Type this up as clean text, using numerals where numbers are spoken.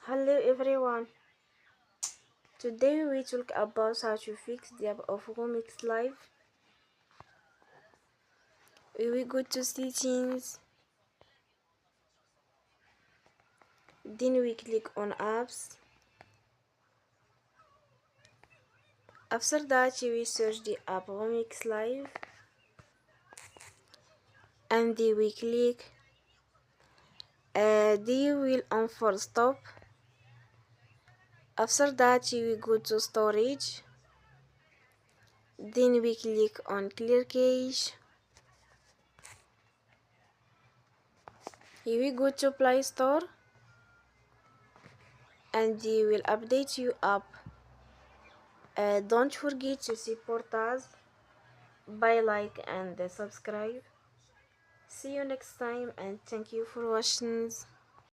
Hello everyone. Today we talk about how to fix the app of RemixLive. We go to settings, then we click on apps. After that we search the app RemixLive and then we click the wheel on full stop. After that we go to storage, then we click on clear cache. Here we go to Play Store and they will update you app. Don't forget to support us by like and subscribe. See you next time and thank you for watching.